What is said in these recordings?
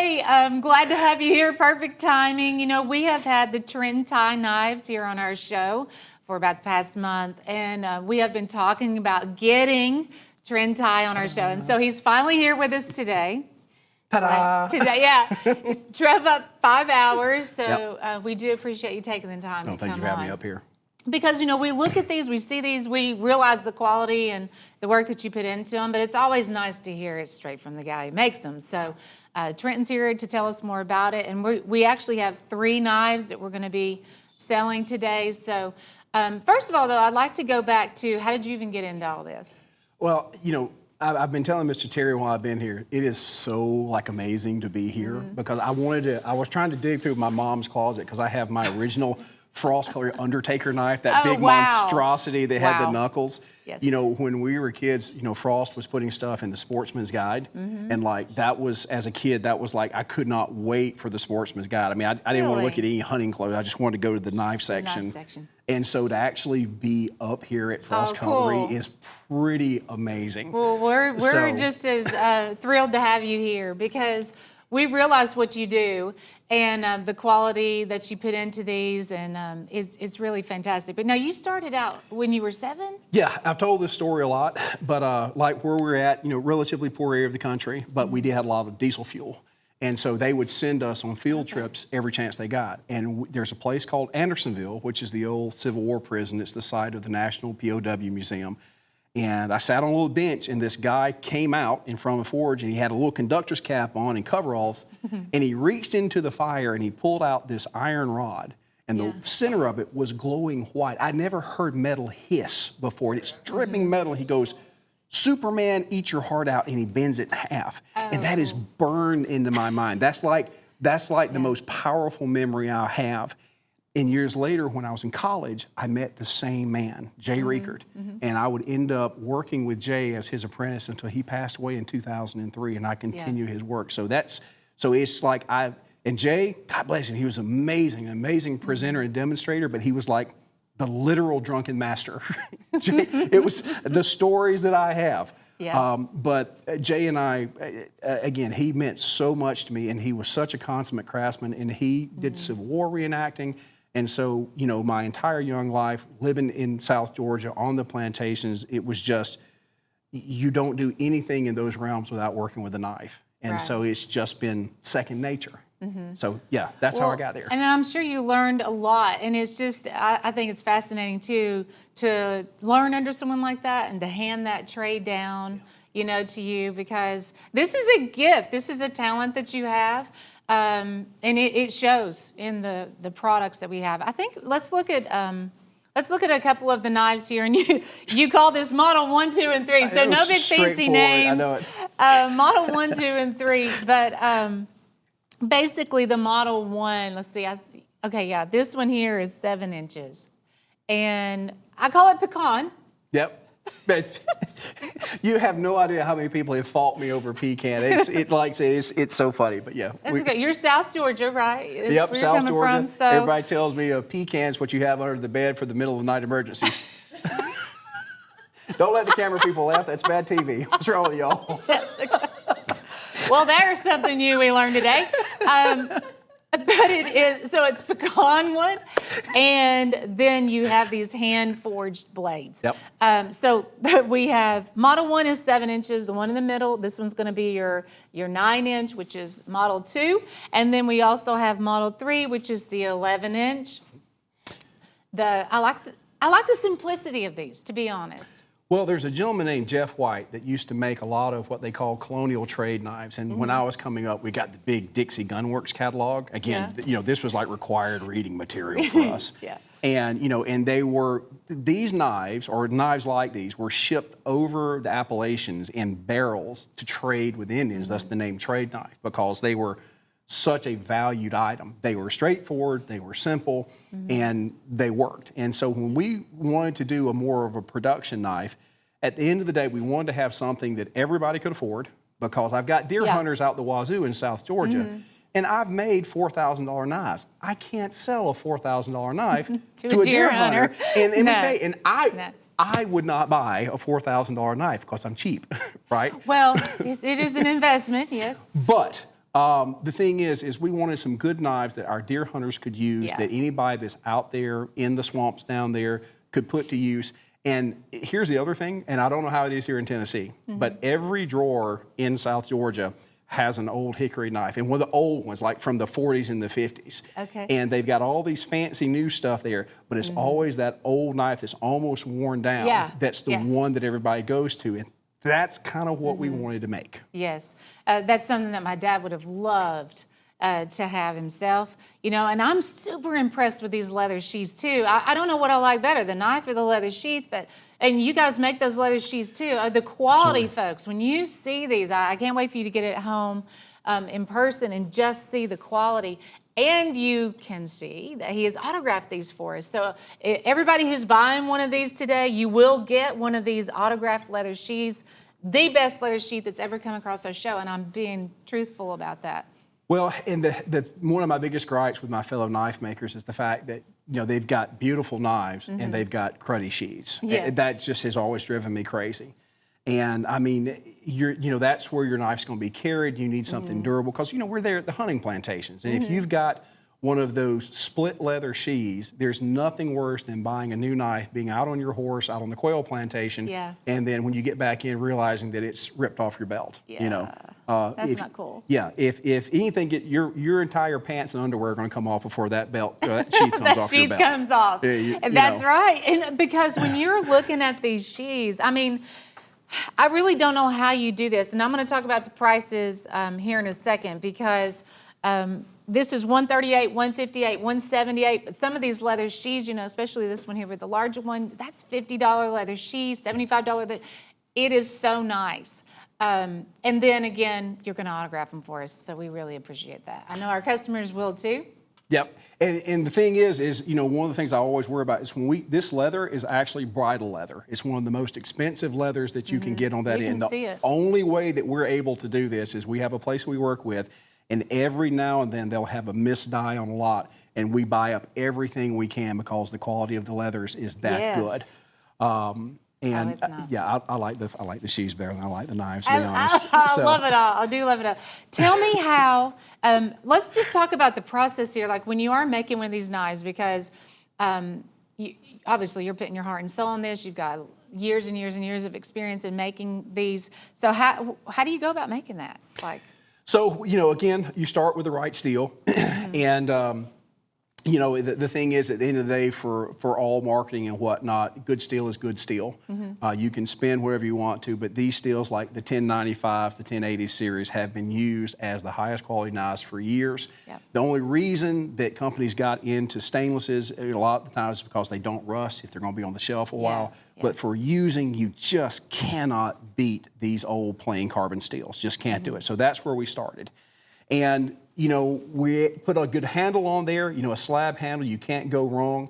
really glad to have you here. Perfect timing. You know, we have had the Trenton Tye knives here on our show for about the past month, and we have been talking about getting Trenton Tye on our show, and so he's finally here with us today. Ta-da! Today, yeah. It's drove up 5 hours, so we do appreciate you taking the time to come on. Thank you for having me up here. Because, you know, we look at these, we see these, we realize the quality and the work that you put into them, but it's always nice to hear it straight from the guy who makes them. So Trenton's here to tell us more about it, and we actually have 3 knives that we're going to be selling today. So first of all, though, I'd like to go back to, how did you even get into all this? Well, you know, I've been telling Mr. Terry while I've been here, it is so amazing to be here because I was trying to dig through my mom's closet because I have my original Frost Cutlery Undertaker knife, that big monstrosity that had the knuckles. Yes. You know, when we were kids, you know, Frost was putting stuff in the Sportsman's Guide. And like, that was, as a kid, that was like, I could not wait for the Sportsman's Guide. I mean, I didn't want to look at any hunting clothes. I just wanted to go to the knife section. And so to actually be up here at Frost Cutlery is pretty amazing. Well, we're just as thrilled to have you here because we realize what you do and the quality that you put into these, and it's really fantastic. But now, you started out when you were 7? Yeah, I've told this story a lot, but like where we're at, you know, relatively poor area of the country, but we did have a lot of diesel fuel. And so they would send us on field trips every chance they got. And there's a place called Andersonville, which is the old Civil War prison. It's the site of the National POW Museum. And I sat on a little bench, and this guy came out in front of the forge, and he had a little conductor's cap on and coveralls, and he reached into the fire, and he pulled out this iron rod, and the center of it was glowing white. I'd never heard metal hiss before. It's dripping metal. He goes, "Superman, eat your heart out," and he bends it in half. And that is burned into my mind. That's like the most powerful memory I have. And years later, when I was in college, I met the same man, Jay Riekert, and I would end up working with Jay as his apprentice until he passed away in 2003, and I continue his work. So it's like and Jay, God bless him, he was an amazing presenter and demonstrator, but he was like the literal drunken master. It was the stories that I have. But Jay and I, again, he meant so much to me, and he was such a consummate craftsman, and he did Civil War reenacting. And so, you know, my entire young life, living in South Georgia on the plantations, it was just, you don't do anything in those realms without working with a knife. And so it's just been second nature. So, yeah, that's how I got there. And I'm sure you learned a lot. And it's just, I think it's fascinating, too, to learn under someone like that and to hand that trade down, you know, to you, because this is a gift. This is a talent that you have. And it shows in the products that we have. I think let's look at a couple of the knives here, and you call this Model 1, 2, and 3. So no big fancy names. I know it. Model 1, 2, and 3. But basically, the Model 1. Let's see. This one here is 7 inches, and I call it pecan. Yep. You have no idea how many people have fought me over pecan. It's so funny, but yeah. That's okay. You're South Georgia, right? Yep, South Georgia. Everybody tells me pecan's what you have under the bed for the middle of the night emergencies. Don't let the camera people laugh. That's bad TV. What's wrong with y'all? Well, there's something new we learned today. But it is, so it's pecan one, and then you have these hand-forged blades. Yep. So we have, Model 1 is 7 inches, the one in the middle, this one's gonna be your 9-inch, which is Model 2, and then we also have Model 3, which is the 11-inch. I like the simplicity of these, to be honest. Well, there's a gentleman named Jeff White that used to make a lot of what they call colonial trade knives. And when I was coming up, we got the big Dixie Gunworks catalog. Again, you know, this was like required reading material for us. And, you know, and these knives, or knives like these, were shipped over the Appalachians in barrels to trade with Indians. That's the name trade knife, because they were such a valued item. They were straightforward, they were simple, and they worked. And so when we wanted to do more of a production knife, at the end of the day, we wanted to have something that everybody could afford, because I've got deer hunters out the wazoo in South Georgia, and I've made $4,000 knives. I can't sell a $4,000 knife to a deer hunter and imitate. And I would not buy a $4,000 knife because I'm cheap, right? Well, it is an investment, yes. But The thing is we wanted some good knives that our deer hunters could use, that anybody that's out there in the swamps down there could put to use. And here's the other thing, and I don't know how it is here in Tennessee, but every drawer in South Georgia has an old hickory knife, and one of the old ones, like from the 40s and the 50s. Okay. And they've got all these fancy new stuff there, but it's always that old knife that's almost worn down. Yeah. That's the one that everybody goes to, and that's kind of what we wanted to make. Yes, that's something that my dad would have loved to have himself, you know, and I'm super impressed with these leather sheaths too. I don't know what I like better, the knife or the leather sheath, and you guys make those leather sheaths too. The quality, folks, when you see these, I can't wait for you to get it at home in person and just see the quality. And you can see that he has autographed these for us. So everybody who's buying one of these today, you will get one of these autographed leather sheaths, the best leather sheath that's ever come across our show, and I'm being truthful about that. Well, and one of my biggest gripes with my fellow knife makers is the fact that, you know, they've got beautiful knives and they've got cruddy sheaths. Yeah. That just has always driven me crazy. And I mean, you know, that's where your knife's going to be carried. You need something durable because, you know, we're there at the hunting plantations. And if you've got one of those split leather sheaths, there's nothing worse than buying a new knife, being out on your horse, out on the quail plantation, and then when you get back in, realizing that it's ripped off your belt. Yeah. You know, that's not cool. Yeah, if anything, your entire pants and underwear are going to come off before that belt, that sheath comes off your belt. That sheath comes off. Yeah, That's right. And because when you're looking at these sheaths, I mean, I really don't know how you do this, and I'm going to talk about the prices here in a second because. This is $138, $158, $178, but some of these leather sheaths, you know, especially this one here with the larger one, that's $50 leather sheaths, $75. It is so nice. And then again, you're going to autograph them for us, so we really appreciate that. I know our customers will too. Yep, and the thing is, you know, one of the things I always worry about is this leather is actually bridle leather. It's one of the most expensive leathers that you can get on that end. The only way that we're able to do this is we have a place we work with, and every now and then they'll have a misdye on a lot, and we buy up everything we can because the quality of the leathers is that good. And it's nice. Yeah, I like the sheaths better than I like the knives, to be honest. I love it all. I do love it all. Tell me how. Let's just talk about the process here. Like when you are making one of these knives, because obviously you're putting your heart and soul in this. You've got years and years and years of experience in making these. So how do you go about making that? Like. So, you know, again, you start with the right steel. And, you know, the thing is, at the end of the day, for all marketing and whatnot, good steel is good steel. You can spend whatever you want to, but these steels, like the 1095, the 1080 series, have been used as the highest quality knives for years. The only reason that companies got into stainlesses a lot of the times is because they don't rust if they're going to be on the shelf a while. But for using, you just cannot beat these old plain carbon steels. Just can't do it. So that's where we started. And, you know, we put a good handle on there, you know, a slab handle, you can't go wrong.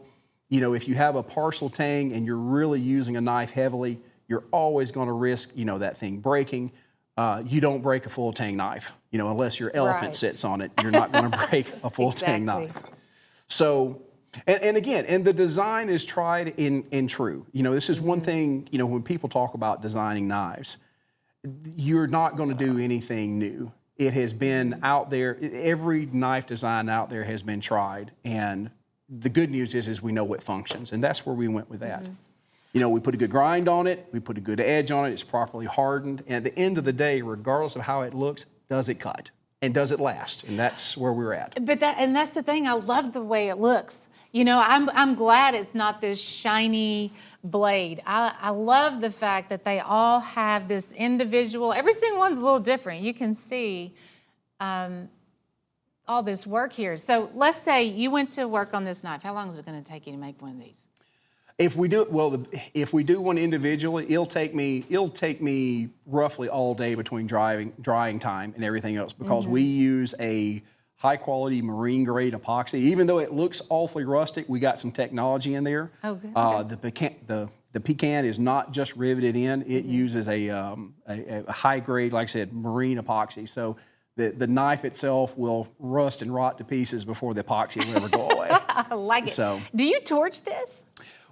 You know, if you have a parcel tang and you're really using a knife heavily, you're always going to risk, you know, that thing breaking. You don't break a full tang knife, you know, unless your elephant sits on it, you're not going to break a full tang knife. So, and again, the design is tried and true. You know, this is one thing, you know, when people talk about designing knives, you're not going to do anything new. It has been out there. Every knife design out there has been tried. And the good news is we know what functions. And that's where we went with that. You know, we put a good grind on it. We put a good edge on it. It's properly hardened. And at the end of the day, regardless of how it looks, does it cut? And does it last? And that's where we're at. But that's the thing. I love the way it looks. You know, I'm glad it's not this shiny blade. I love the fact that they all have this individual, every single one's a little different. You can see all this work here. So let's say you went to work on this knife. How long is it going to take you to make one of these? If we do if we do one individually, it'll take me roughly all day between drying time and everything else because we use a high-quality marine-grade epoxy. Even though it looks awfully rustic, we got some technology in there. Oh, good. The pecan is not just riveted in. It uses a high-grade, like I said, marine epoxy. So the knife itself will rust and rot to pieces before the epoxy will ever go away. I like it. So, do you torch this?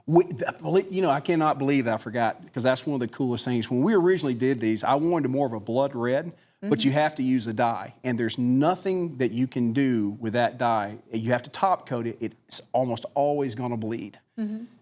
You know, I cannot believe I forgot because that's one of the coolest things. When we originally did these, I wanted more of a blood red. but you have to use a dye. And there's nothing that you can do with that dye. You have to top coat it. It's almost always going to bleed.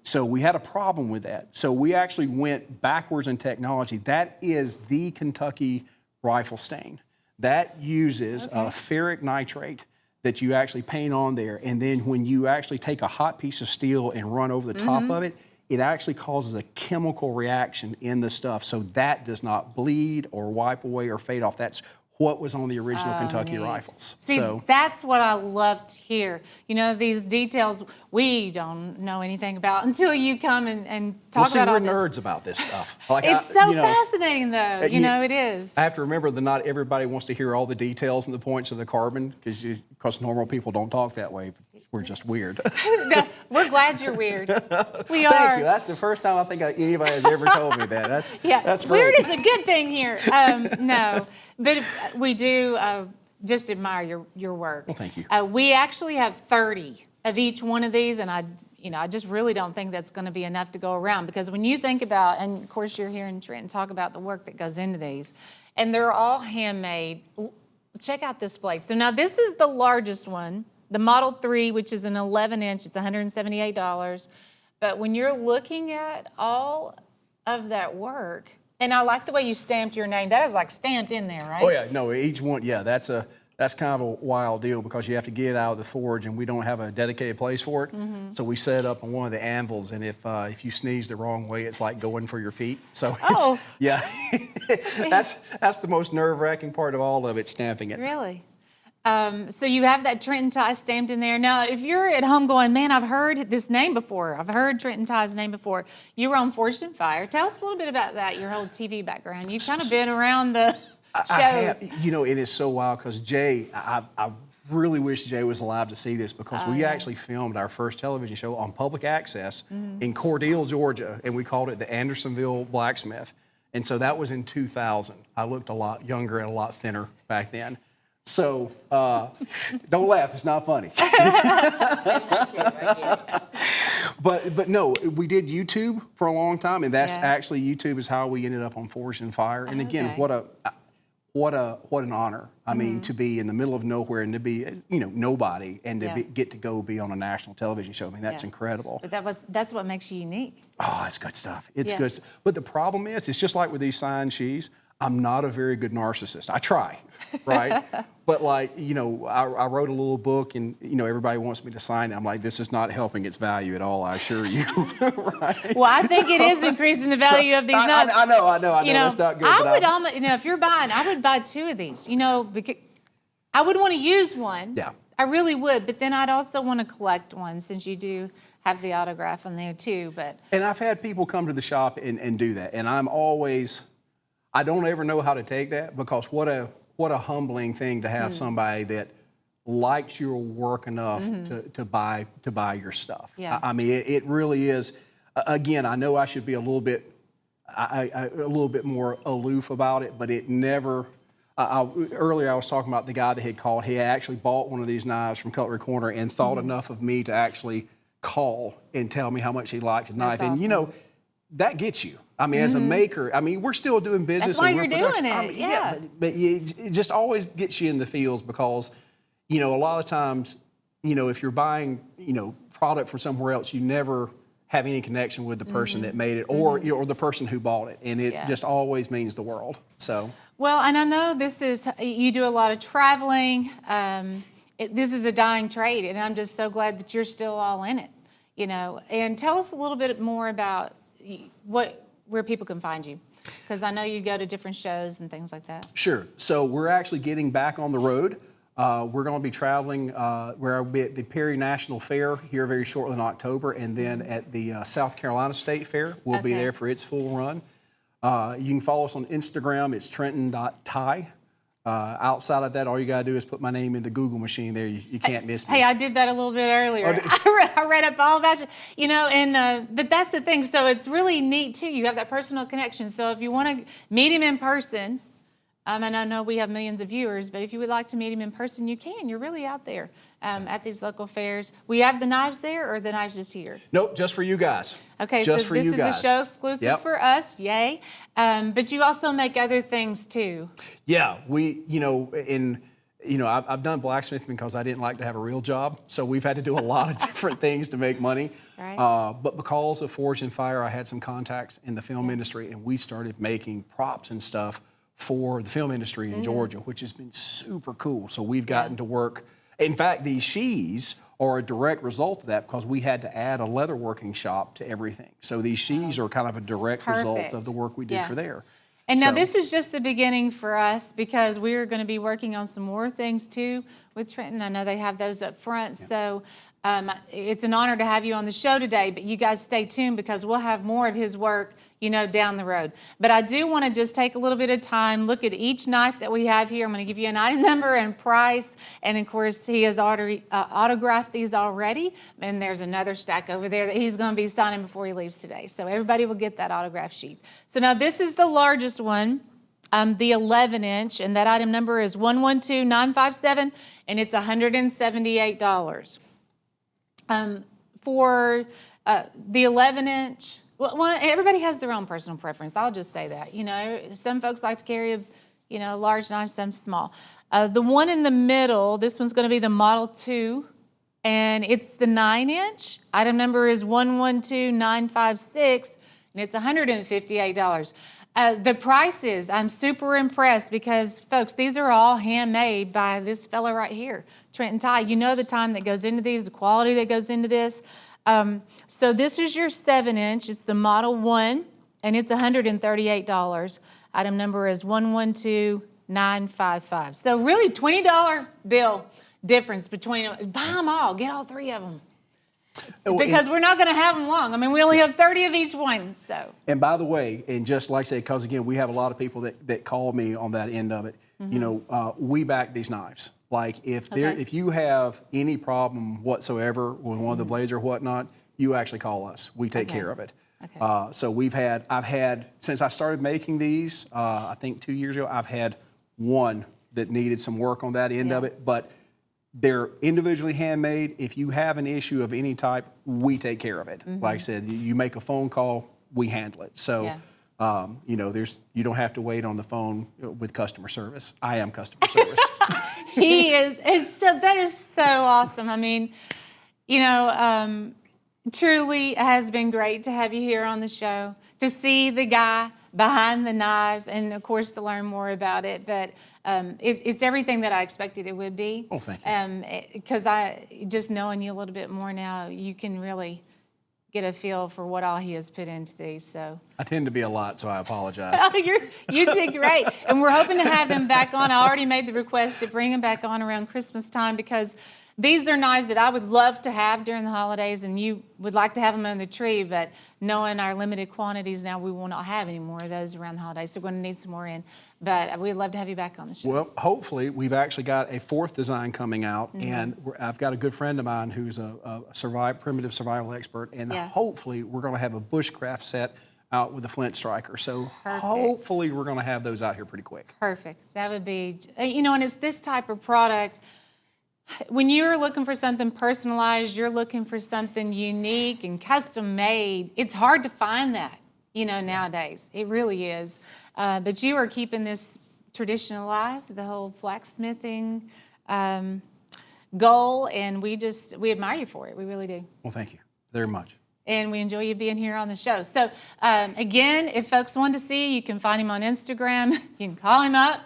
So we had a problem with that. So we actually went backwards in technology. That is the Kentucky rifle stain. That uses a ferric nitrate that you actually paint on there. And then when you actually take a hot piece of steel and run over the top of it, it actually causes a chemical reaction in the stuff. So that does not bleed or wipe away or fade off. That's what was on the original Kentucky rifles. See, that's what I love to hear. You know, these details we don't know anything about until you come and talk about all this. We're nerds about this stuff. Like it's so fascinating, though. You know, it is. I have to remember that not everybody wants to hear all the details and the points of the carbon because normal people don't talk that way. We're just weird. No, we're glad you're weird. We are. Thank you. That's the first time I think anybody has ever told me that. That's great. Weird is a good thing here. No, but we do just admire your work. Well, thank you. We actually have 30 of each one of these, and I just really don't think that's going to be enough to go around, because when you think about, and of course you're hearing Trenton talk about the work that goes into these, and they're all handmade. Check out this blade. So now this is the largest one. The Model 3, which is an 11-inch, it's $178. But when you're looking at all of that work, and I like the way you stamped your name. That is like stamped in there, right? Oh yeah, no, each one, yeah, that's kind of a wild deal because you have to get it out of the forge, and we don't have a dedicated place for it. So we set it up on one of the anvils, and if you sneeze the wrong way, it's like going for your feet. So it's, yeah, that's the most nerve-wracking part of all of it, stamping it. Really? So you have that Trenton Tye stamped in there. Now, if you're at home going, man, I've heard this name before. I've heard Trenton Tye's name before. You were on Forged in Fire. Tell us a little bit about that, your whole TV background. You've kind of been around the shows. I have, you know, it is so wild because Jay, I really wish Jay was alive to see this, because we actually filmed our first television show on public access in Cordele, Georgia, and we called it the Andersonville Blacksmith. And so that was in 2000. I looked a lot younger and a lot thinner back then. So, don't laugh, it's not funny. But no, we did YouTube for a long time, and that's actually, YouTube is how we ended up on Forged in Fire. And again, what an honor. I mean, to be in the middle of nowhere and to be, nobody, and to get to go be on a national television show. I mean, that's incredible. But that's what makes you unique. Oh, it's good stuff. It's good stuff. But the problem is, it's just like with these signed sheets, I'm not a very good narcissist. I try, right? But I wrote a little book, and everybody wants me to sign it. I'm like, this is not helping its value at all, I assure you. Right? Well, I think it is increasing the value of these nuts. I know. That's not good. I would almost, if you're buying, I would buy 2 of these. Because I would want to use one. Yeah. I really would, but then I'd also want to collect one, since you do have the autograph on there too. And I've had people come to the shop and do that, and I don't ever know how to take that, because what a humbling thing to have somebody that likes your work enough to buy your stuff. Yeah. I mean, it really is. Again, I know I should be a little bit more aloof about it, but it never. Earlier, I was talking about the guy that had called. He actually bought one of these knives from Cutlery Corner and thought enough of me to actually call and tell me how much he liked the knife. Awesome. And that gets you. I mean, as a maker, we're still doing business. That's why and you're doing it. Yeah. But it just always gets you in the feels, because, a lot of times, if you're buying, product from somewhere else, you never have any connection with the person that made it, or or the person who bought it, and it just always means the world. So. Well, and I know you do a lot of traveling. This is a dying trade, and I'm just so glad that you're still all in it. And tell us a little bit more about where people can find you, because I know you go to different shows and things like that. Sure. So we're actually getting back on the road. We're going to be traveling. We'll be at the Perry National Fair here very shortly in October, and then at the South Carolina State Fair. We'll be there for its full run. You can follow us on Instagram. It's Trenton.Tye. Outside of that, all you got to do is put my name in the Google machine there. You can't miss me. Hey, I did that a little bit earlier. I read up all about you, but that's the thing. So it's really neat, too. You have that personal connection. So if you want to meet him in person, And I know we have millions of viewers, but if you would like to meet him in person, you can. You're really out there at these local fairs. We have the knives there, or the knives just here? Nope, just for you guys. Okay, just so for this you is guys. a show exclusive for us, yay. But you also make other things too. Yeah, I've done blacksmithing because I didn't like to have a real job, so we've had to do a lot of different things to make money. Right. But because of Forge and Fire, I had some contacts in the film industry, and we started making props and stuff for the film industry in Georgia, which has been super cool. So we've gotten to work. In fact, these sheaths are a direct result of that because we had to add a leatherworking shop to everything. So these sheaths are kind of a direct result of the work we did for there. And now this is just the beginning for us because we're going to be working on some more things too with Trenton. I know they have those up front. Yeah. So it's an honor to have you on the show today, but you guys stay tuned because we'll have more of his work, down the road. But I do want to just take a little bit of time, look at each knife that we have here. I'm going to give you an item number and price. And of course, he has autographed these already. And there's another stack over there that he's going to be signing before he leaves today. So everybody will get that autograph sheet. So now this is the largest one. The 11-inch, and that item number is 112957, and it's $178. For the 11-inch, well, everybody has their own personal preference. I'll just say that. Some folks like to carry a large knife, some small. The one in the middle, this one's going to be the Model 2, and it's the 9-inch. Item number is 112956, and it's $158. The prices, I'm super impressed because, folks, these are all handmade by this fella right here, Trenton Tye. You know the time that goes into these, the quality that goes into this. So this is your 7-inch. It's the Model 1, and it's $138. Item number is 112955. So really $20 bill difference between them. Buy them all. Get all three of them. Because we're not going to have them long. I mean, we only have 30 of each one. So. And by the way, and just like I said, because again, we have a lot of people that call me on that end of it. We back these knives. Like if you have any problem whatsoever with one of the blades or whatnot, you actually call us. We take care of it. Okay. So I've had since I started making these, I think 2 years ago, I've had one that needed some work on that end of it, but. They're individually handmade. If you have an issue of any type, we take care of it. Like I said, you make a phone call, we handle it. So, you don't have to wait on the phone with customer service. I am customer service. He is. That is so awesome. I mean, truly has been great to have you here on the show, to see the guy behind the knives, and of course to learn more about it. But it's everything that I expected it would be. Oh, thank you. Because just knowing you a little bit more now, you can really get a feel for what all he has put into these. So I tend to be a lot, so I apologize. You did great, and we're hoping to have him back on. I already made the request to bring him back on around Christmas time because these are knives that I would love to have during the holidays, and you would like to have them on the tree, but knowing our limited quantities now, we will not have any more of those around the holidays, so we're going to need some more in. But we'd love to have you back on the show. Well, hopefully, we've actually got a fourth design coming out, and I've got a good friend of mine who's a primitive survival expert, and hopefully, we're going to have a bushcraft set out with the flint striker. So hopefully, we're going to have those out here pretty quick. Perfect. That would be, and it's this type of product. When you're looking for something personalized, you're looking for something unique and custom made, it's hard to find that, nowadays. It really is. But you are keeping this tradition alive, the whole blacksmithing goal, and we admire you for it. We really do. Well, thank you very much. And we enjoy you being here on the show. So, again, if folks want to see, you can find him on Instagram. You can call him up.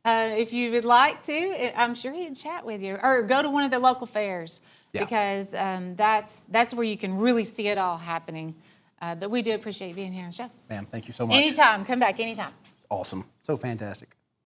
If you would like to, I'm sure he'd chat with you, or go to one of the local fairs because that's where you can really see it all happening. But we do appreciate you being here on the show. Ma'am, thank you so much. Anytime, come back anytime. It's awesome, so fantastic.